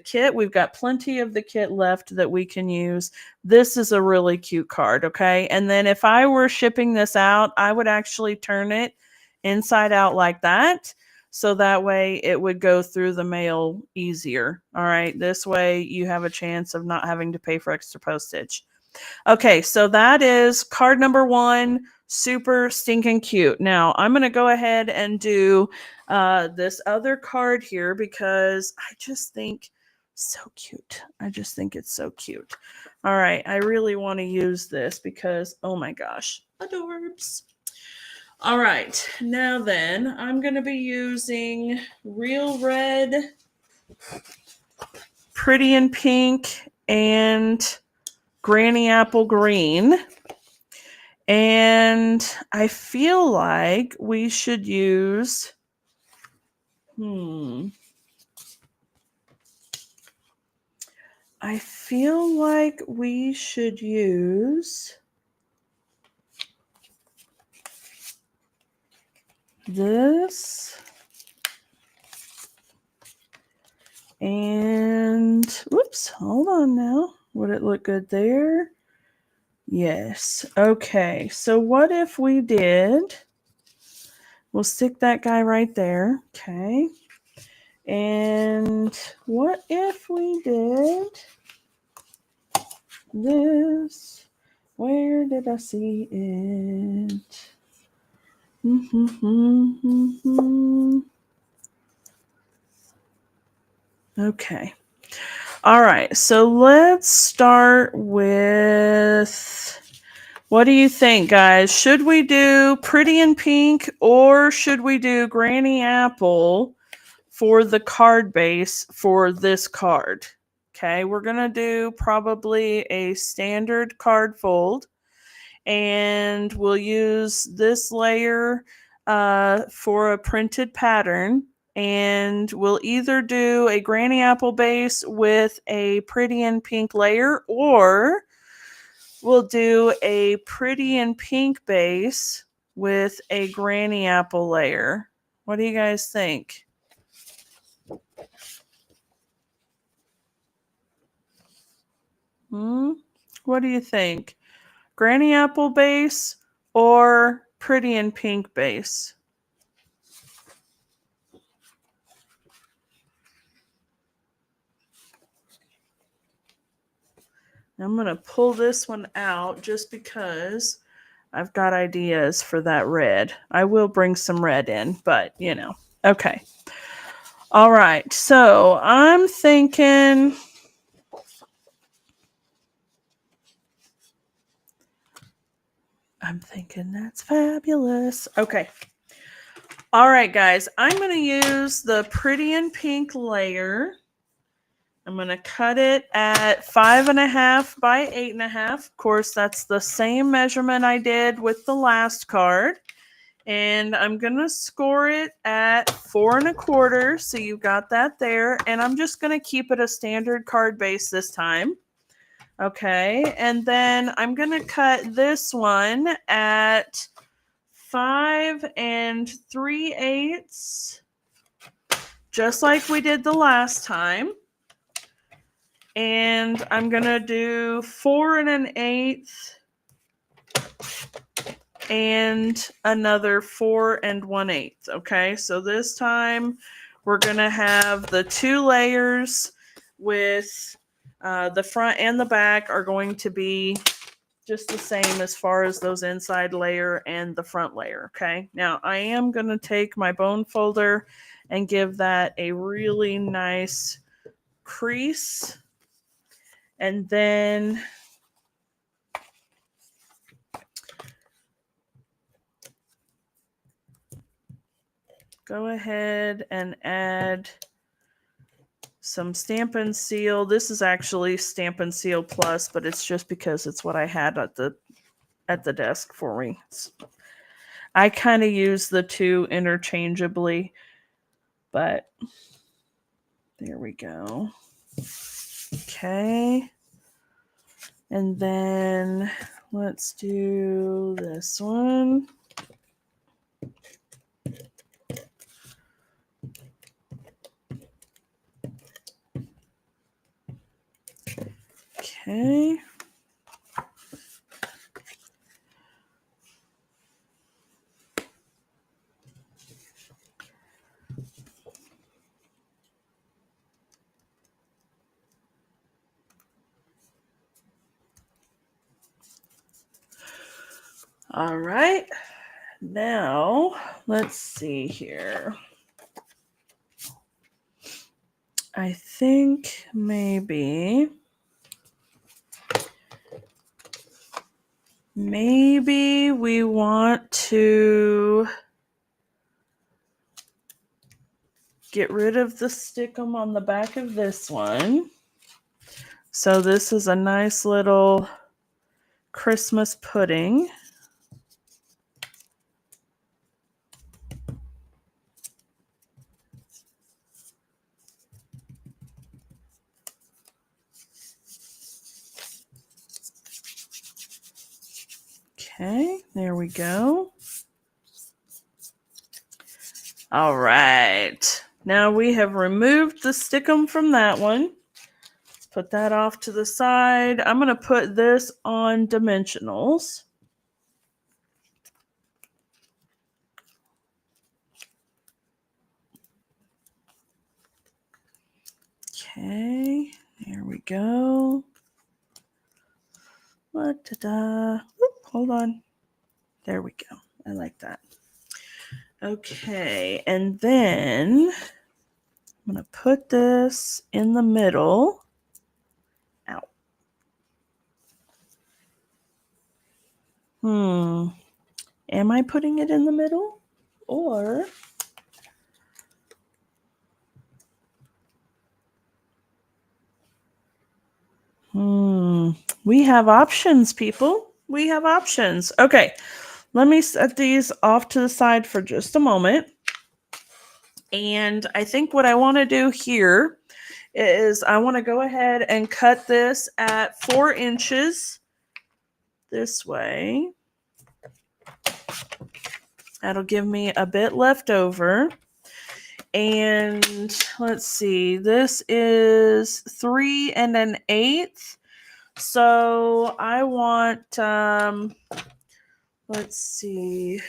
kit. We've got plenty of the kit left that we can use. This is a really cute card, okay? And then if I were shipping this out, I would actually turn it inside out like that. So that way it would go through the mail easier. All right. This way you have a chance of not having to pay for extra postage. Okay, so that is card number 1, super stinking cute. Now, I'm going to go ahead and do this other card here because I just think so cute. I just think it's so cute. All right, I really want to use this because, oh my gosh, adorbs. All right, now then, I'm going to be using Real Red, Pretty in Pink, and Granny Apple Green. And I feel like we should use I feel like we should use this. And whoops, hold on now. Would it look good there? Yes. Okay. So what if we did? We'll stick that guy right there. Okay. And what if we did this? Where did I see it? Okay. All right. So let's start with, what do you think, guys? Should we do Pretty in Pink or should we do Granny Apple for the card base for this card? Okay, we're going to do probably a standard card fold, and we'll use this layer for a printed pattern, and we'll either do a Granny Apple base with a Pretty in Pink layer, or we'll do a Pretty in Pink base with a Granny Apple layer. What do you guys think? What do you think? Granny Apple base or Pretty in Pink base? I'm going to pull this one out just because I've got ideas for that red. I will bring some red in, but you know. Okay. All right. So I'm thinking that's fabulous. Okay. All right, guys. I'm going to use the Pretty in Pink layer. I'm going to cut it at 5.5 by 8.5. Of course, that's the same measurement I did with the last card. And I'm going to score it at 4.25. So you got that there. And I'm just going to keep it a standard card base this time. Okay. And then I'm going to cut this one at 5 3/8, just like we did the last time. And I'm going to do 4 1/8 and another 4 1/8. Okay, so this time we're going to have the 2 layers with the front and the back are going to be just the same as far as those inside layer and the front layer. Okay, now I am going to take my bone folder and give that a really nice crease, and then go ahead and add some Stampin' Seal. This is actually Stampin' Seal Plus, but it's just because it's what I had at the desk for me. I kind of use the two interchangeably, but there we go. Okay. And then let's do this one. Okay. All right. Now, let's see here. I think maybe we want to get rid of the stickum on the back of this one. So this is a nice little Christmas pudding. Okay, there we go. All right. Now we have removed the stickum from that one. Put that off to the side. I'm going to put this on dimensionals. Okay, there we go. Ta-da. Hold on. There we go. I like that. Okay, and then I'm going to put this in the middle. Ow. Am I putting it in the middle? Or we have options, people. We have options. Okay, let me set these off to the side for just a moment. And I think what I want to do here is I want to go ahead and cut this at 4 inches this way. That'll give me a bit left over. And let's see, this is 3 1/8. So I want, let's see,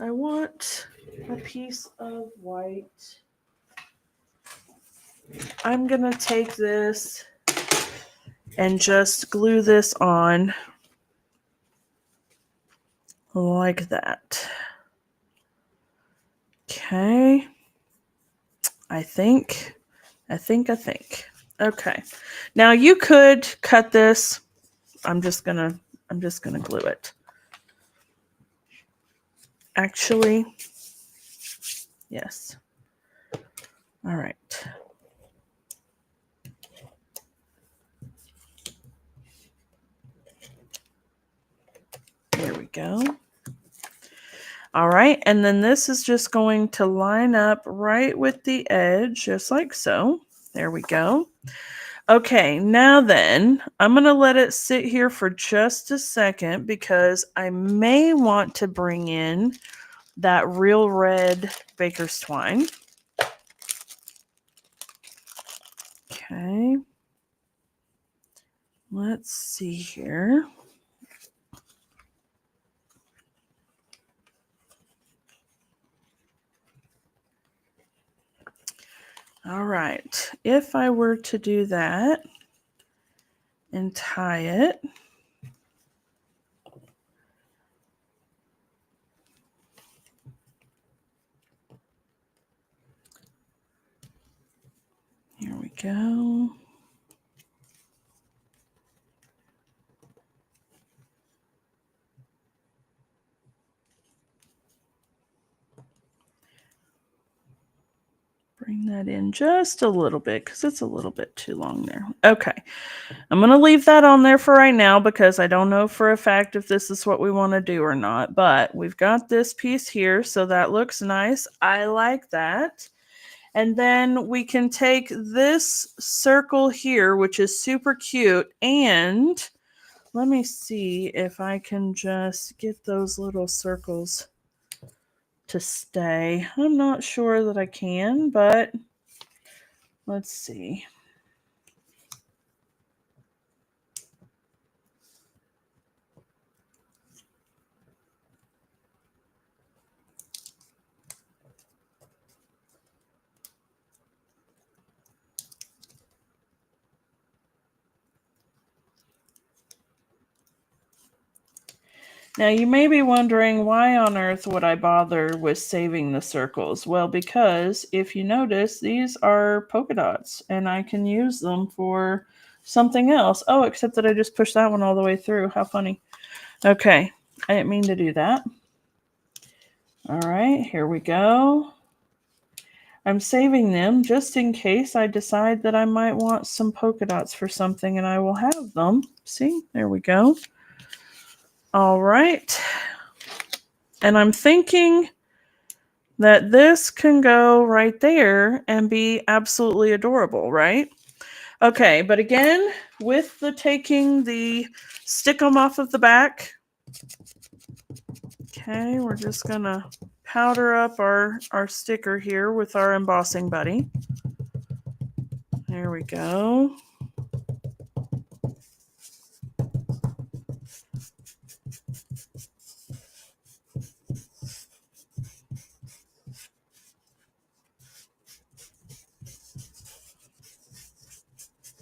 I want a piece of white. I'm going to take this and just glue this on like that. Okay. I think. Okay. Now you could cut this. I'm just gonna glue it. Actually, yes. All right. There we go. All right, and then this is just going to line up right with the edge, just like so. There we go. Okay, now then, I'm going to let it sit here for just a second because I may want to bring in that real red baker's twine. Okay. Let's see here. All right. If I were to do that and tie it, here we go. Bring that in just a little bit because it's a little bit too long there. Okay. I'm going to leave that on there for right now because I don't know for a fact if this is what we want to do or not. But we've got this piece here, so that looks nice. I like that. And then we can take this circle here, which is super cute, and let me see if I can just get those little circles to stay. I'm not sure that I can, but let's see. Now, you may be wondering, why on earth would I bother with saving the circles? Well, because if you notice, these are polka dots, and I can use them for something else. Oh, except that I just pushed that one all the way through. How funny. Okay, I didn't mean to do that. All right, here we go. I'm saving them just in case I decide that I might want some polka dots for something, and I will have them. See, there we go. All right. And I'm thinking that this can go right there and be absolutely adorable, right? Okay, but again, with the taking the stickum off of the back, okay, we're just gonna powder up our sticker here with our embossing buddy. There we go.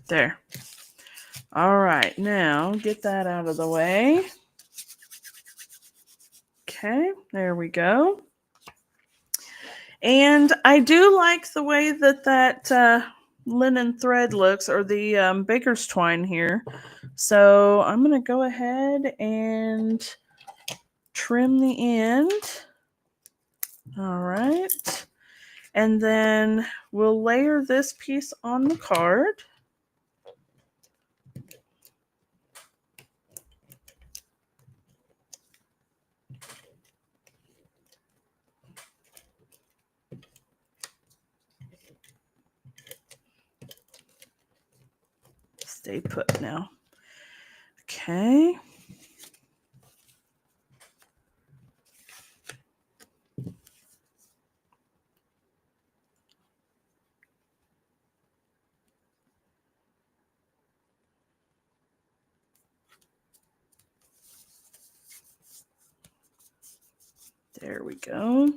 There. All right, now get that out of the way. Okay, there we go. And I do like the way that linen thread looks, or the baker's twine here. So I'm going to go ahead and trim the end. All right. And then we'll layer this piece on the card. Stay put now. Okay. There we go.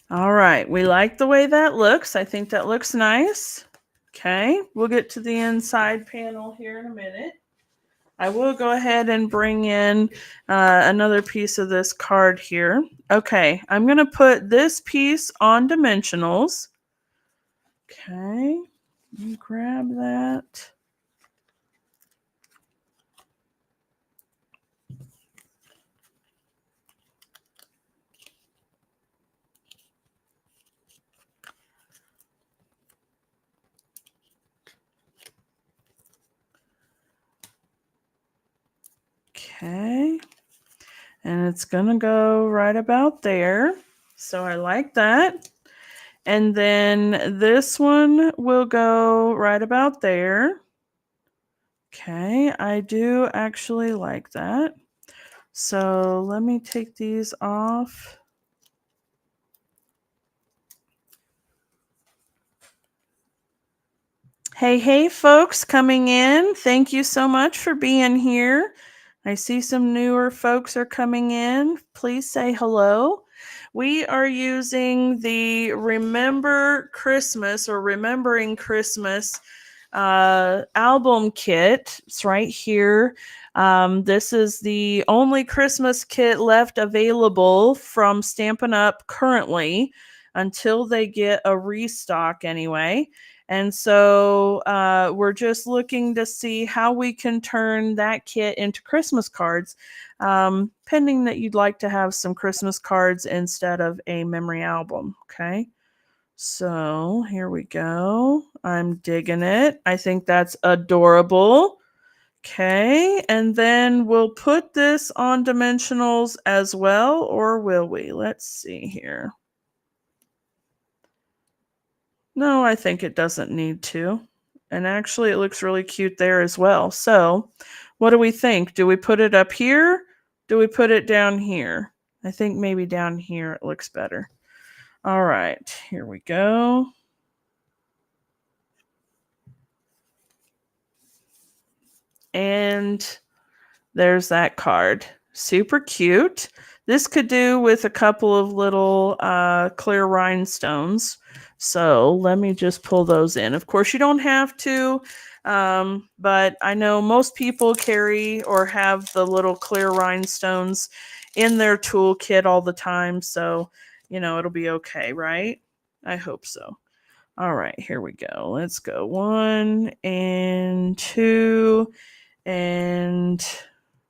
All right, we like the way that looks. I think that looks nice. Okay, we'll get to the inside panel here in a minute. I will go ahead and bring in another piece of this card here. Okay, I'm going to put this piece on dimensionals. Okay, let me grab that. Okay, and it's going to go right about there. So I like that. And then this one will go right about there. Okay, I do actually like that. So let me take these off. Hey, folks coming in. Thank you so much for being here. I see some newer folks are coming in. Please say hello. We are using the Remember Christmas or Remembering Christmas album kit. It's right here. This is the only Christmas kit left available from Stampin' Up! Currently until they get a restock anyway. And so we're just looking to see how we can turn that kit into Christmas cards, pending that you'd like to have some Christmas cards instead of a memory album. Okay. So here we go. I'm digging it. I think that's adorable. Okay. And then we'll put this on dimensionals as well, or will we? Let's see here. No, I think it doesn't need to. And actually, it looks really cute there as well. So, what do we think? Do we put it up here? Do we put it down here? I think maybe down here it looks better. All right, here we go. And there's that card. Super cute. This could do with a couple of little clear rhinestones. So let me just pull those in. Of course, you don't have to, but I know most people carry or have the little clear rhinestones in their toolkit all the time. So, it'll be okay, right? I hope so. All right, here we go. Let's go 1 and 2 and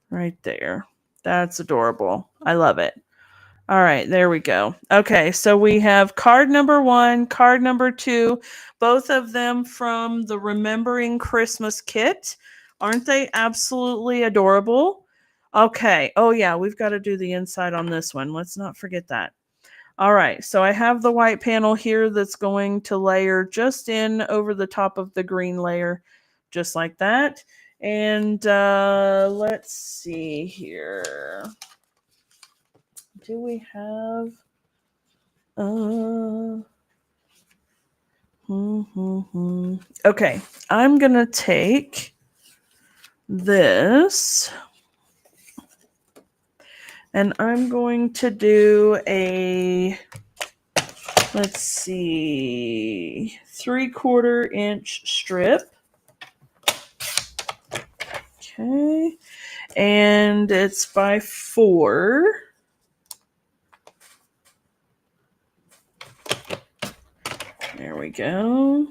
right there. That's adorable. I love it. All right, there we go. Okay, so we have card number 1, card number 2, both of them from the Remembering Christmas kit. Aren't they absolutely adorable? Okay. Oh, yeah, we've got to do the inside on this one. Let's not forget that. All right, so I have the white panel here that's going to layer just in over the top of the green layer, just like that. And let's see here. Do we have... Okay, I'm going to take this and I'm going to do a, let's see, 3/4 inch strip. Okay, and it's by 4. There we go.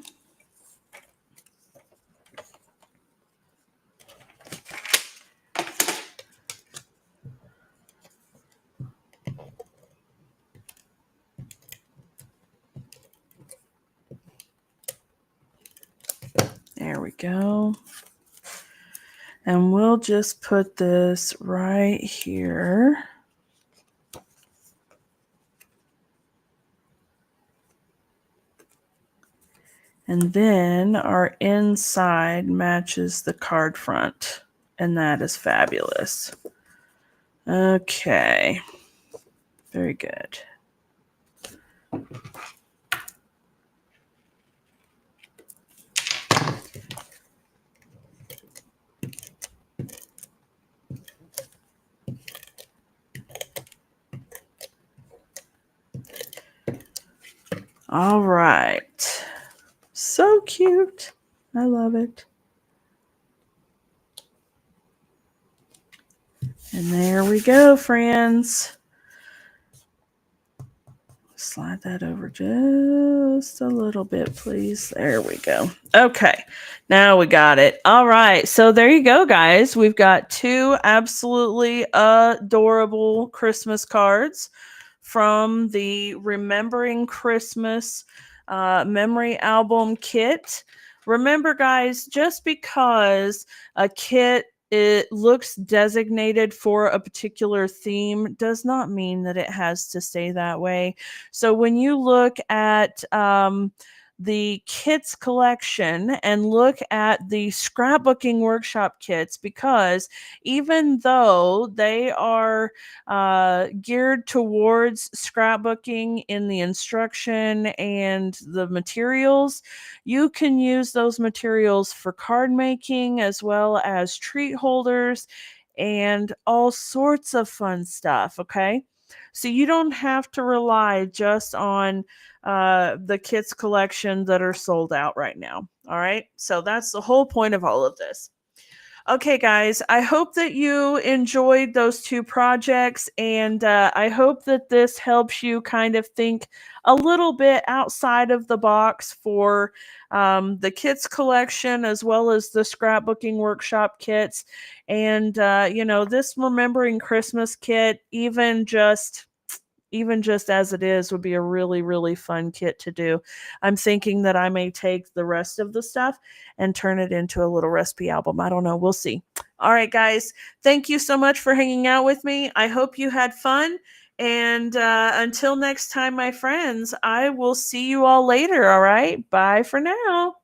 There we go. And we'll just put this right here. And then our inside matches the card front. And that is fabulous. Okay. Very good. All right. So cute. I love it. And there we go, friends. Slide that over just a little bit, please. There we go. Okay, now we got it. All right, so there you go, guys. We've got 2 absolutely adorable Christmas cards from the Remembering Christmas memory album kit. Remember, guys, just because a kit it looks designated for a particular theme does not mean that it has to stay that way. So when you look at the kits collection and look at the scrapbooking workshop kits, because even though they are geared towards scrapbooking in the instruction and the materials, you can use those materials for card making as well as treat holders and all sorts of fun stuff. Okay. So you don't have to rely just on the kits collection that are sold out right now. All right. So that's the whole point of all of this. Okay, guys, I hope that you enjoyed those two projects, and I hope that this helps you kind of think a little bit outside of the box for the kits collection as well as the scrapbooking workshop kits. And, this Remembering Christmas kit, even just as it is, would be a really, really fun kit to do. I'm thinking that I may take the rest of the stuff and turn it into a little recipe album. I don't know. We'll see. All right, guys. Thank you so much for hanging out with me. I hope you had fun. And until next time, my friends, I will see you all later. All right. Bye for now.